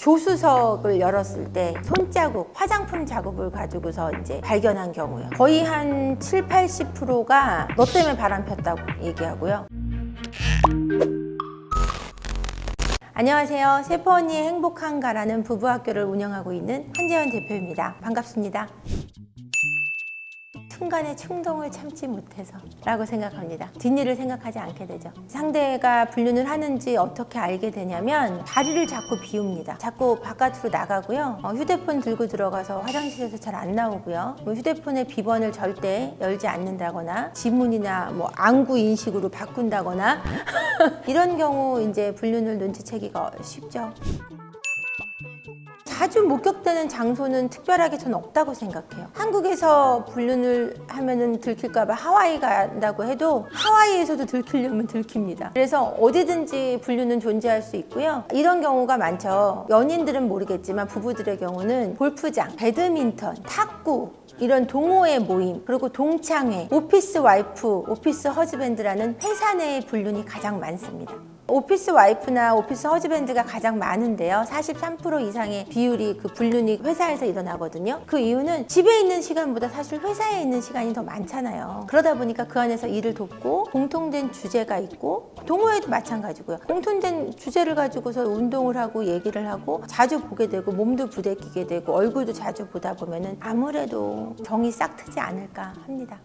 조수석을 열었을 때 손자국, 화장품 자국을 가지고서 이제 발견한 경우요. 거의 한 70~80%가 너 때문에 바람 폈다고 얘기하고요. 안녕하세요. 세포 언니의 행복한가라는 부부학교를 운영하고 있는 한재현 대표입니다. 반갑습니다. 순간의 충동을 참지 못해서 라고 생각합니다. 뒷일을 생각하지 않게 되죠. 상대가 불륜을 하는지 어떻게 알게 되냐면 다리를 자꾸 비웁니다. 자꾸 바깥으로 나가고요. 휴대폰 들고 들어가서 화장실에서 잘 안 나오고요. 휴대폰의 비번을 절대 열지 않는다거나 지문이나 안구 인식으로 바꾼다거나 이런 경우 이제 불륜을 눈치채기가 쉽죠. 자주 목격되는 장소는 특별하게 저는 없다고 생각해요. 한국에서 불륜을 하면은 들킬까봐 하와이 간다고 해도 하와이에서도 들키려면 들킵니다. 그래서 어디든지 불륜은 존재할 수 있고요. 이런 경우가 많죠. 연인들은 모르겠지만 부부들의 경우는 골프장, 배드민턴, 탁구 이런 동호회 모임, 그리고 동창회, 오피스 와이프, 오피스 허즈밴드라는 회사 내의 불륜이 가장 많습니다. 오피스 와이프나 오피스 허즈밴드가 가장 많은데요. 43% 이상의 비율이 그 불륜이 회사에서 일어나거든요. 그 이유는 집에 있는 시간보다 사실 회사에 있는 시간이 더 많잖아요. 그러다 보니까 그 안에서 일을 돕고 공통된 주제가 있고, 동호회도 마찬가지고요. 공통된 주제를 가지고서 운동을 하고 얘기를 하고 자주 보게 되고 몸도 부대끼게 되고 얼굴도 자주 보다 보면은 아무래도 정이 싹 트지 않을까 합니다.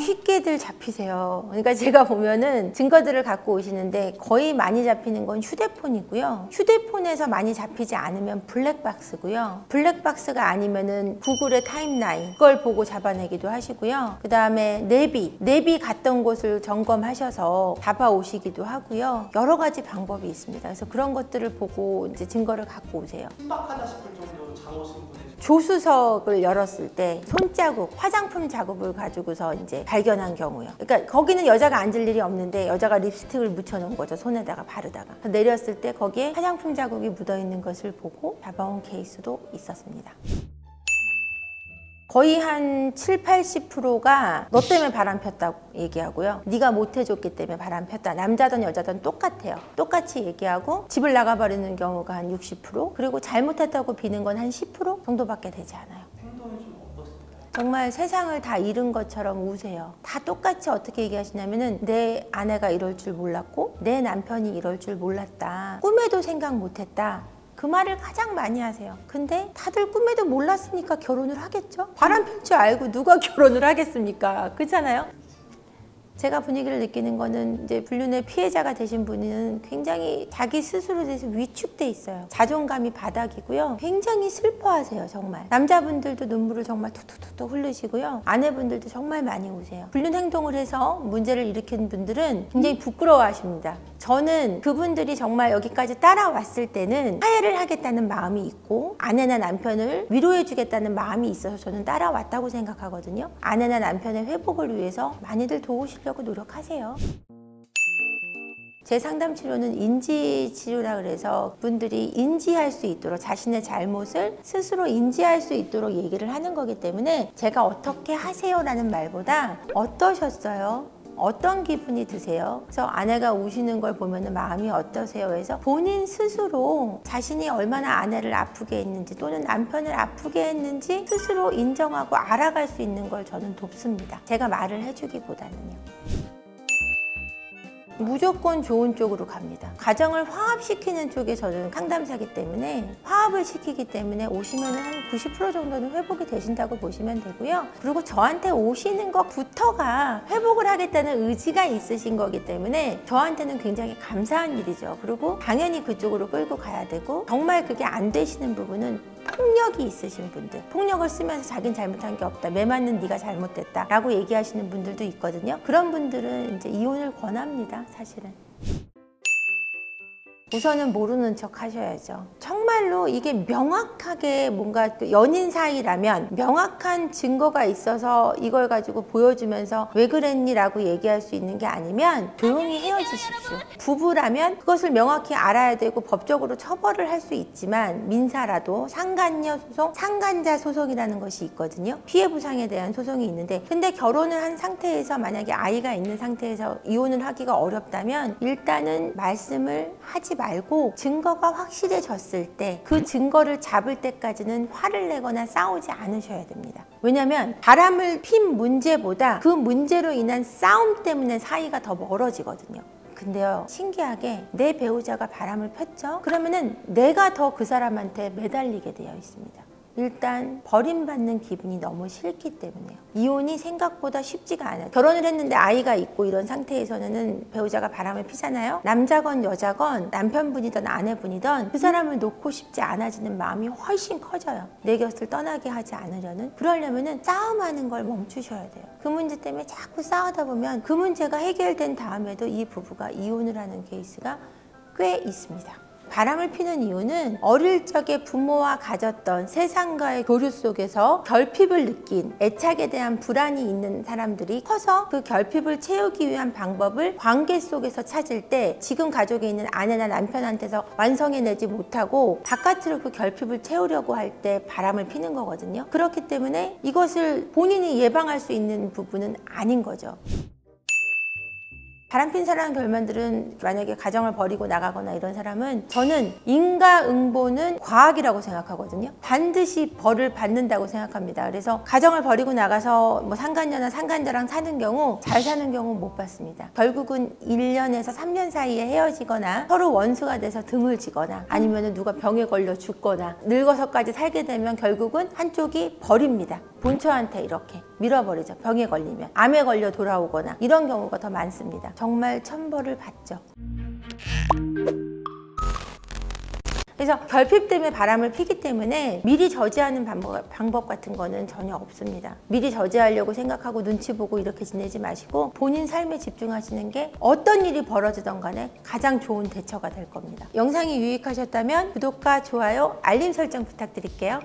쉽게들 잡히세요. 그러니까 제가 보면은 증거들을 갖고 오시는데 거의 많이 잡히는 건 휴대폰이고요. 휴대폰에서 많이 잡히지 않으면 블랙박스고요. 블랙박스가 아니면은 구글의 타임라인, 그걸 보고 잡아내기도 하시고요. 그 다음에 내비 갔던 곳을 점검하셔서 잡아오시기도 하고요. 여러 가지 방법이 있습니다. 그래서 그런 것들을 보고 이제 증거를 갖고 오세요. 신박하다 싶을 정도로 잡아오신 분이 조수석을 열었을 때 손자국, 화장품 자국을 가지고서 이제 발견한 경우요. 그러니까 거기는 여자가 앉을 일이 없는데 여자가 립스틱을 묻혀놓은 거죠. 손에다가 바르다가. 내렸을 때 거기에 화장품 자국이 묻어있는 것을 보고 잡아온 케이스도 있었습니다. 거의 한 70~80%가 너 때문에 바람 폈다고 얘기하고요. 네가 못해줬기 때문에 바람 폈다. 남자든 여자든 똑같아요. 똑같이 얘기하고 집을 나가버리는 경우가 한 60%, 그리고 잘못했다고 비는 건 한 10% 정도밖에 되지 않아요. 행동이 좀 어떠신가요? 정말 세상을 다 잃은 것처럼 우세요. 다 똑같이 어떻게 얘기하시냐면은 내 아내가 이럴 줄 몰랐고 내 남편이 이럴 줄 몰랐다. 꿈에도 생각 못했다. 그 말을 가장 많이 하세요. 근데 다들 꿈에도 몰랐으니까 결혼을 하겠죠? 바람 필 줄 알고 누가 결혼을 하겠습니까? 그렇잖아요? 제가 분위기를 느끼는 거는 이제 불륜의 피해자가 되신 분은 굉장히 자기 스스로에 대해서 위축돼 있어요. 자존감이 바닥이고요. 굉장히 슬퍼하세요, 정말. 남자분들도 눈물을 정말 툭툭툭 흘리시고요. 아내분들도 정말 많이 우세요. 불륜 행동을 해서 문제를 일으킨 분들은 굉장히 부끄러워하십니다. 저는 그분들이 정말 여기까지 따라왔을 때는 화해를 하겠다는 마음이 있고 아내나 남편을 위로해주겠다는 마음이 있어서 저는 따라왔다고 생각하거든요. 아내나 남편의 회복을 위해서 많이들 도우시려고 노력하세요. 제 상담 치료는 인지 치료라 그래서 분들이 인지할 수 있도록 자신의 잘못을 스스로 인지할 수 있도록 얘기를 하는 거기 때문에 제가 어떻게 하세요 라는 말보다 어떠셨어요? 어떤 기분이 드세요? 그래서 아내가 우시는 걸 보면 마음이 어떠세요? 해서 본인 스스로 자신이 얼마나 아내를 아프게 했는지 또는 남편을 아프게 했는지 스스로 인정하고 알아갈 수 있는 걸 저는 돕습니다. 제가 말을 해주기보다는요. 무조건 좋은 쪽으로 갑니다. 가정을 화합시키는 쪽에 저는 상담사기 때문에 화합을 시키기 때문에 오시면 한 90% 정도는 회복이 되신다고 보시면 되고요. 그리고 저한테 오시는 것부터가 회복을 하겠다는 의지가 있으신 거기 때문에 저한테는 굉장히 감사한 일이죠. 그리고 당연히 그쪽으로 끌고 가야 되고, 정말 그게 안 되시는 부분은 폭력이 있으신 분들, 폭력을 쓰면서 자긴 잘못한 게 없다, 매 맞는 네가 잘못됐다 라고 얘기하시는 분들도 있거든요. 그런 분들은 이제 이혼을 권합니다, 사실은. 우선은 모르는 척 하셔야죠. 정말로 이게 명확하게 뭔가 연인 사이라면 명확한 증거가 있어서 이걸 가지고 보여주면서 왜 그랬니? 라고 얘기할 수 있는 게 아니면 조용히 헤어지십시오. 부부라면 그것을 명확히 알아야 되고 법적으로 처벌을 할 수 있지만 민사라도 상간녀 소송, 상간자 소송이라는 것이 있거든요. 피해 보상에 대한 소송이 있는데, 근데 결혼을 한 상태에서 만약에 아이가 있는 상태에서 이혼을 하기가 어렵다면 일단은 말씀을 하지 말고 증거가 확실해졌을 때 그 증거를 잡을 때까지는 화를 내거나 싸우지 않으셔야 됩니다. 왜냐하면 바람을 핀 문제보다 그 문제로 인한 싸움 때문에 사이가 더 멀어지거든요. 근데요, 신기하게 내 배우자가 바람을 폈죠? 그러면은 내가 더 그 사람한테 매달리게 되어 있습니다. 일단 버림받는 기분이 너무 싫기 때문에요. 이혼이 생각보다 쉽지가 않아요. 결혼을 했는데 아이가 있고 이런 상태에서는 배우자가 바람을 피잖아요. 남자건 여자건 남편분이든 아내분이든 그 사람을 놓고 싶지 않아지는 마음이 훨씬 커져요. 내 곁을 떠나게 하지 않으려는. 그러려면은 싸움하는 걸 멈추셔야 돼요. 그 문제 때문에 자꾸 싸우다 보면 그 문제가 해결된 다음에도 이 부부가 이혼을 하는 케이스가 꽤 있습니다. 바람을 피는 이유는 어릴 적에 부모와 가졌던 세상과의 교류 속에서 결핍을 느낀 애착에 대한 불안이 있는 사람들이 커서 그 결핍을 채우기 위한 방법을 관계 속에서 찾을 때 지금 가족에 있는 아내나 남편한테서 완성해내지 못하고 바깥으로 그 결핍을 채우려고 할 때 바람을 피는 거거든요. 그렇기 때문에 이것을 본인이 예방할 수 있는 부분은 아닌 거죠. 바람핀 사랑 결말들은 만약에 가정을 버리고 나가거나 이런 사람은 저는 인과응보는 과학이라고 생각하거든요. 반드시 벌을 받는다고 생각합니다. 그래서 가정을 버리고 나가서 뭐 상간녀나 상간자랑 사는 경우 잘 사는 경우 못 봤습니다. 결국은 1년에서 3년 사이에 헤어지거나 서로 원수가 돼서 등을 지거나 아니면 누가 병에 걸려 죽거나 늙어서까지 살게 되면 결국은 한쪽이 버립니다. 본처한테 이렇게 밀어버리죠. 병에 걸리면 암에 걸려 돌아오거나 이런 경우가 더 많습니다. 정말 천벌을 받죠. 그래서 결핍 때문에 바람을 피기 때문에 미리 저지하는 방법 같은 거는 전혀 없습니다. 미리 저지하려고 생각하고 눈치 보고 이렇게 지내지 마시고 본인 삶에 집중하시는 게 어떤 일이 벌어지던 간에 가장 좋은 대처가 될 겁니다. 영상이 유익하셨다면 구독과 좋아요, 알림 설정 부탁드릴게요.